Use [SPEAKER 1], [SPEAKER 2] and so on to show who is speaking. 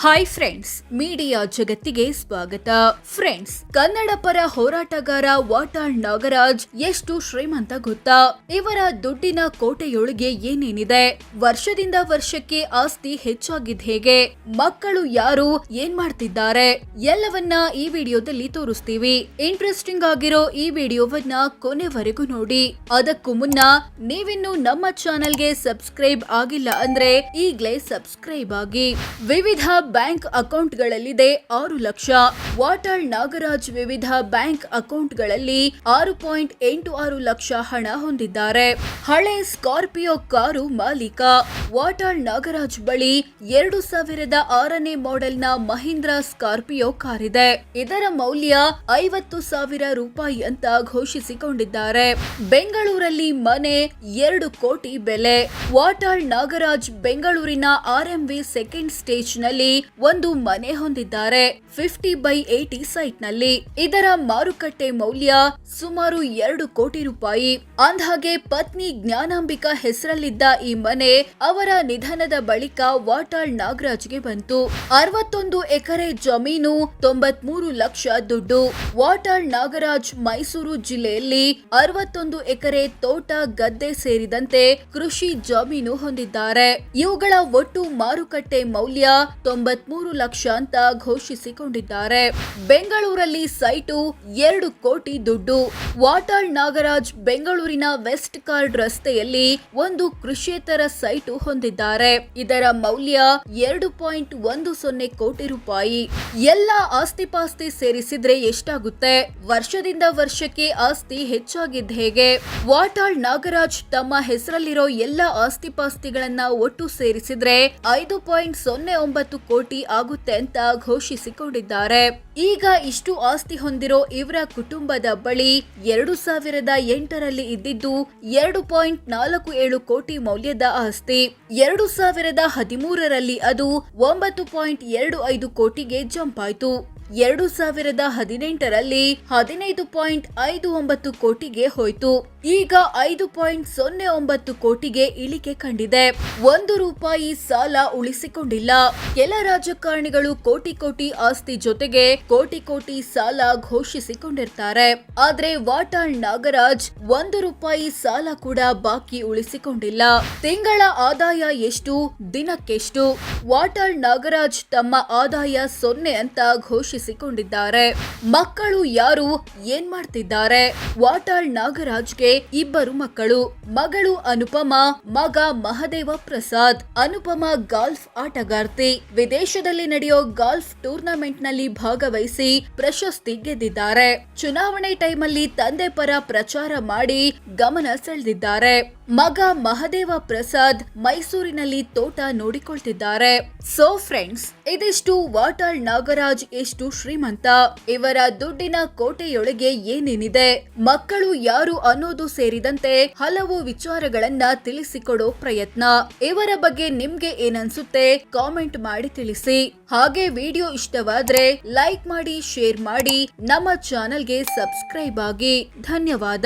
[SPEAKER 1] Hi friends, media ಜಗತ್ತಿಗೆ ಸ್ವಾಗತ. Friends, Kannada ಪರ ಹೋರಾಟಗಾರ ವಾಟಾಳ್ ನಾಗರಾಜ್ ಎಷ್ಟು ಶ್ರೀಮಂತ ಗೊತ್ತಾ? ಇವರ ದುಡ್ಡಿನ ಕೋಟೆಯೊಳಗೆ ಏನೇನಿದೆ? ವರ್ಷದಿಂದ ವರ್ಷಕ್ಕೆ ಆಸ್ತಿ ಹೆಚ್ಚಾಗಿದ್ ಹೇಗೆ? ಮಕ್ಕಳು ಯಾರು, ಏನ್ ಮಾಡ್ತಿದ್ದಾರೆ? ಎಲ್ಲವನ್ನ ಈ ವಿಡಿಯೋದಲ್ಲಿ ತೋರಿಸ್ತೀವಿ. ಇಂಟ್ರೆಸ್ಟಿಂಗ್ ಆಗಿರೋ ಈ ವಿಡಿಯೋವನ್ನ ಕೊನೆವರೆಗೂ ನೋಡಿ. ಅದಕ್ಕೂ ಮುನ್ನ ನೀವಿನ್ನು ನಮ್ಮ ಚಾನೆಲ್ಗೆ ಸಬ್ಸ್ಕ್ರೈಬ್ ಆಗಿಲ್ಲ ಅಂದ್ರೆ ಈಗ್ಲೇ ಸಬ್ಸ್ಕ್ರೈಬ್ ಆಗಿ. ವಿವಿಧ ಬ್ಯಾಂಕ್ ಅಕೌಂಟ್ಗಳಲ್ಲಿದೆ 6 ಲಕ್ಷ. ವಾಟಾಳ್ ನಾಗರಾಜ್ ವಿವಿಧ ಬ್ಯಾಂಕ್ ಅಕೌಂಟ್ಗಳಲ್ಲಿ 6.86 ಲಕ್ಷ ಹಣ ಹೊಂದಿದ್ದಾರೆ. ಹಳೆ ಸ್ಕಾರ್ಪಿಯೋ ಕಾರು ಮಾಲೀಕ. ವಾಟಾಳ್ ನಾಗರಾಜ್ ಬಳಿ 2006ನೇ ಮಾಡೆಲ್ನ ಮಹೀಂದ್ರ ಸ್ಕಾರ್ಪಿಯೋ ಕಾರಿದೆ. ಇದರ ಮೌಲ್ಯ 50,000 ರೂಪಾಯಿ ಅಂತ ಘೋಷಿಸಿಕೊಂಡಿದ್ದಾರೆ. ಬೆಂಗಳೂರಲ್ಲಿ ಮನೆ 2 ಕೋಟಿ ಬೆಲೆ. ವಾಟಾಳ್ ನಾಗರಾಜ್ ಬೆಂಗಳೂರಿನ RMV ಸೆಕೆಂಡ್ ಸ್ಟೇಜ್ ನಲ್ಲಿ ಒಂದು ಮನೆ ಹೊಂದಿದ್ದಾರೆ. 50/80 ಸೈಟ್ ನಲ್ಲಿ. ಇದರ ಮಾರುಕಟ್ಟೆ ಮೌಲ್ಯ ಸುಮಾರು 2 ಕೋಟಿ ರೂಪಾಯಿ. ಅಂದ್ಹಾಗೆ ಪತ್ನಿ ಜ್ಞಾನಾಂಬಿಕಾ ಹೆಸರಲ್ಲಿದ್ದ ಈ ಮನೆ ಅವರ ನಿಧನದ ಬಳಿಕ ವಾಟಾಳ್ ನಾಗರಾಜ್ಗೆ ಬಂತು. 61 ಎಕರೆ ಜಮೀನು, 93 ಲಕ್ಷ ದುಡ್ಡು. ವಾಟಾಳ್ ನಾಗರಾಜ್ ಮೈಸೂರು ಜಿಲ್ಲೆಯಲ್ಲಿ 61 ಎಕರೆ ತೋಟ, ಗದ್ದೆ ಸೇರಿದಂತೆ ಕೃಷಿ ಜಮೀನು ಹೊಂದಿದ್ದಾರೆ. ಇವುಗಳ ಒಟ್ಟು ಮಾರುಕಟ್ಟೆ ಮೌಲ್ಯ 93 ಲಕ್ಷ ಅಂತ ಘೋಷಿಸಿಕೊಂಡಿದ್ದಾರೆ. ಬೆಂಗಳೂರಲ್ಲಿ ಸೈಟು 2 ಕೋಟಿ ದುಡ್ಡು. ವಾಟಾಳ್ ನಾಗರಾಜ್ ಬೆಂಗಳೂರಿನ ವೆಸ್ಟ್ ಕಾರ್ಡ್ ರಸ್ತೆಯಲ್ಲಿ ಒಂದು ಕೃಷಿಯೇತರ ಸೈಟು ಹೊಂದಿದ್ದಾರೆ. ಇದರ ಮೌಲ್ಯ 2.10 ಕೋಟಿ ರೂಪಾಯಿ. ಎಲ್ಲ ಆಸ್ತಿಪಾಸ್ತಿ ಸೇರಿಸಿದ್ರೆ ಎಷ್ಟಾಗುತ್ತೆ? ವರ್ಷದಿಂದ ವರ್ಷಕ್ಕೆ ಆಸ್ತಿ ಹೆಚ್ಚಾಗಿದ್ದ ಹೇಗೆ? ವಾಟಾಳ್ ನಾಗರಾಜ್ ತಮ್ಮ ಹೆಸರಲ್ಲಿರೋ ಎಲ್ಲ ಆಸ್ತಿಪಾಸ್ತಿಗಳನ್ನ ಒಟ್ಟು ಸೇರಿಸಿದ್ರೆ 5.09 ಕೋಟಿ ಆಗುತ್ತೆ ಅಂತ ಘೋಷಿಸಿಕೊಂಡಿದ್ದಾರೆ. ಈಗ ಇಷ್ಟು ಆಸ್ತಿ ಹೊಂದಿರೋ ಇವರ ಕುಟುಂಬದ ಬಳಿ 2008ರಲ್ಲಿ ಇದ್ದಿದ್ದು 2.47 ಕೋಟಿ ಮೌಲ್ಯದ ಆಸ್ತಿ. 2013ರಲ್ಲಿ ಅದು 9.25 ಕೋಟಿಗೆ ಜಂಪ್ ಆಯ್ತು. 2018ರಲ್ಲಿ 15.59 ಕೋಟಿಗೆ ಹೋಯ್ತು. ಈಗ 5.09 ಕೋಟಿಗೆ ಇಳಿಕೆ ಕಂಡಿದೆ. 1 ರೂಪಾಯಿ ಸಾಲ ಉಳಿಸಿಕೊಂಡಿಲ್ಲ. ಕೆಲ ರಾಜಕಾರಣಿಗಳು ಕೋಟಿ ಆಸ್ತಿ ಜೊತೆಗೆ ಕೋಟಿ ಸಾಲ ಘೋಷಿಸಿಕೊಂಡಿರ್ತಾರೆ. ಆದ್ರೆ ವಾಟಾಳ್ ನಾಗರಾಜ್ 1 ರೂಪಾಯಿ ಸಾಲ ಕೂಡ ಬಾಕಿ ಉಳಿಸಿಕೊಂಡಿಲ್ಲ. ತಿಂಗಳ ಆದಾಯ ಎಷ್ಟು, ದಿನಕ್ಕೆಷ್ಟು? ವಾಟಾಳ್ ನಾಗರಾಜ್ ತಮ್ಮ ಆದಾಯ 0 ಅಂತ ಘೋಷಿಸಿಕೊಂಡಿದ್ದಾರೆ. ಮಕ್ಕಳು ಯಾರು, ಏನ್ ಮಾಡ್ತಿದ್ದಾರೆ? ವಾಟಾಳ್ ನಾಗರಾಜ್ಗೆ 2 ಮಕ್ಕಳು. ಮಗಳು ಅನುಪಮಾ, ಮಗ ಮಹದೇವ ಪ್ರಸಾದ್. ಅನುಪಮಾ ಗಾಲ್ಫ್ ಆಟಗಾರ್ತಿ. ವಿದೇಶದಲ್ಲಿ ನಡೆಯೋ ಗಾಲ್ಫ್ ಟೂರ್ನಮೆಂಟ್ ನಲ್ಲಿ ಭಾಗವಹಿಸಿ ಪ್ರಶಸ್ತಿ ಗೆದ್ದಿದ್ದಾರೆ. ಚುನಾವಣೆ ಟೈಮಲ್ಲಿ ತಂದೆ ಪರ ಪ್ರಚಾರ ಮಾಡಿ ಗಮನ ಸೆಳೆದಿದ್ದಾರೆ. ಮಗ ಮಹದೇವ ಪ್ರಸಾದ್ ಮೈಸೂರಿನಲ್ಲಿ ತೋಟ ನೋಡಿಕೊಳ್ತಿದ್ದಾರೆ. ಸೋ ಫ್ರೆಂಡ್ಸ್, ಇದಿಷ್ಟು ವಾಟಾಳ್ ನಾಗರಾಜ್ ಎಷ್ಟು ಶ್ರೀಮಂತ, ಇವರ ದುಡ್ಡಿನ ಕೋಟೆಯೊಳಗೆ ಏನೇನಿದೆ, ಮಕ್ಕಳು ಯಾರು ಅನ್ನೋದು ಸೇರಿದಂತೆ ಹಲವು ವಿಚಾರಗಳನ್ನ ತಿಳಿಸಿಕೊಡೋ ಪ್ರಯತ್ನ. ಇವರ ಬಗ್ಗೆ ನಿಮ್ಗೆ ಏನನ್ಸುತ್ತೆ ಕಾಮೆಂಟ್ ಮಾಡಿ ತಿಳಿಸಿ. ಹಾಗೆ ವಿಡಿಯೋ ಇಷ್ಟವಾದ್ರೆ ಲೈಕ್ ಮಾಡಿ, ಶೇರ್ ಮಾಡಿ, ನಮ್ಮ ಚಾನೆಲ್ಗೆ ಸಬ್ಸ್ಕ್ರೈಬ್ ಆಗಿ. ಧನ್ಯವಾದ.